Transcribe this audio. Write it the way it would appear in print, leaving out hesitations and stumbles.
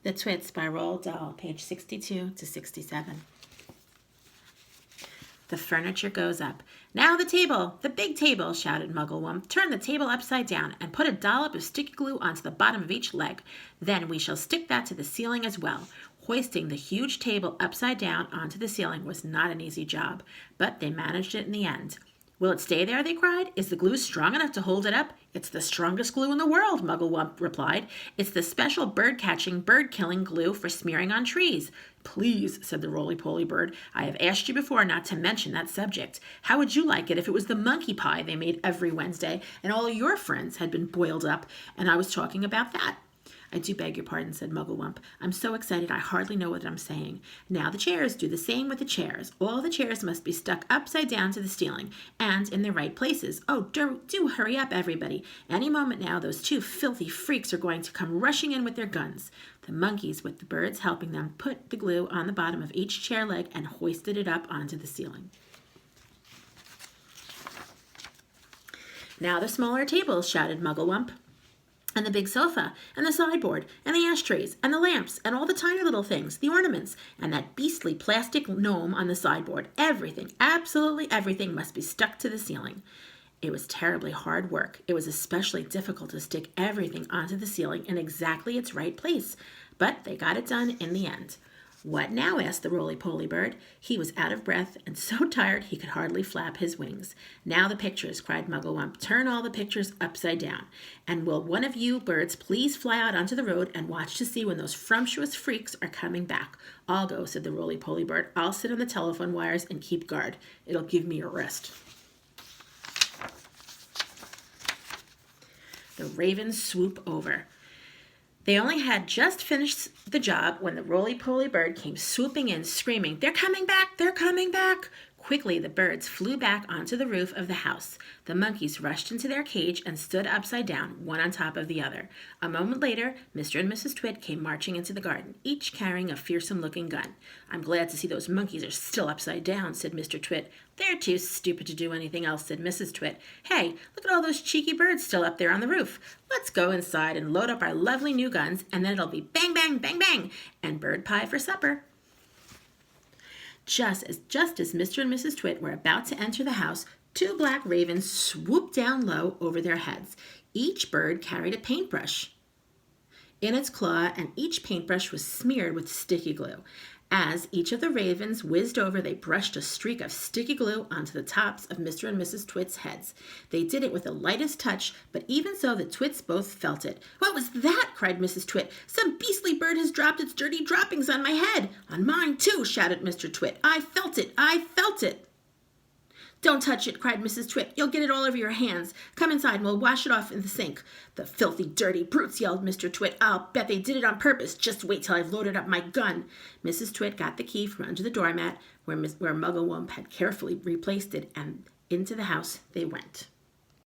The Twits by Roald Dahl, page 62 to 67. The furniture goes up. "Now the table, the big table," shouted Mugglewump. "Turn the table upside down and put a dollop of sticky glue onto the bottom of each leg. Then we shall stick that to the ceiling as well." Hoisting the huge table upside down onto the ceiling was not an easy job, but they managed it in the end. "Will it stay there?" they cried. "Is the glue strong enough to hold it up?" "It's the strongest glue in the world," Mugglewump replied. "It's the special bird-catching, bird-killing glue for smearing on trees." "Please," said the roly-poly bird, "I have asked you before not to mention that subject. How would you like it if it was the monkey pie they made every Wednesday and all your friends had been boiled up and I was talking about that?" "I do beg your pardon," said Mugglewump. "I'm so excited I hardly know what I'm saying. Now the chairs, do the same with the chairs. All the chairs must be stuck upside down to the ceiling and in their right places. Oh, do hurry up, everybody. Any moment now those two filthy freaks are going to come rushing in with their guns." The monkeys, with the birds helping them, put the glue on the bottom of each chair leg and hoisted it up onto the ceiling. "Now the smaller tables," shouted Mugglewump. "And the big sofa, and the sideboard, and the ashtrays, and the lamps, and all the tiny little things, the ornaments, and that beastly plastic gnome on the sideboard. Everything, absolutely everything must be stuck to the ceiling." It was terribly hard work. It was especially difficult to stick everything onto the ceiling in exactly its right place, but they got it done in the end. "What now?" asked the roly-poly bird. He was out of breath and so tired he could hardly flap his wings. "Now the pictures," cried Mugglewump. "Turn all the pictures upside down. And will one of you birds please fly out onto the road and watch to see when those frumptuous freaks are coming back?" "I'll go," said the roly-poly bird. "I'll sit on the telephone wires and keep guard. It'll give me a rest." The ravens swoop over. They only had just finished the job when the roly-poly bird came swooping in, screaming, "They're coming back! They're coming back!" Quickly, the birds flew back onto the roof of the house. The monkeys rushed into their cage and stood upside down, one on top of the other. A moment later, Mr. and Mrs. Twit came marching into the garden, each carrying a fearsome-looking gun. "I'm glad to see those monkeys are still upside down," said Mr. Twit. "They're too stupid to do anything else," said Mrs. Twit. "Hey, look at all those cheeky birds still up there on the roof. Let's go inside and load up our lovely new guns, and then it'll be bang, bang, bang, bang, and bird pie for supper." Just as Mr. and Mrs. Twit were about to enter the house, two black ravens swooped down low over their heads. Each bird carried a paintbrush in its claw, and each paintbrush was smeared with sticky glue. As each of the ravens whizzed over, they brushed a streak of sticky glue onto the tops of Mr. and Mrs. Twit's heads. They did it with the lightest touch, but even so the Twits both felt it. "What was that?" cried Mrs. Twit. "Some beastly bird has dropped its dirty droppings on my head." "On mine too," shouted Mr. Twit. "I felt it! I felt it!" "Don't touch it," cried Mrs. Twit. "You'll get it all over your hands. Come inside and we'll wash it off in the sink." "The filthy, dirty brutes," yelled Mr. Twit. "I'll bet they did it on purpose. Just wait till I've loaded up my gun." Mrs. Twit got the key from under the doormat where Mugglewump had carefully replaced it, and into the house they went.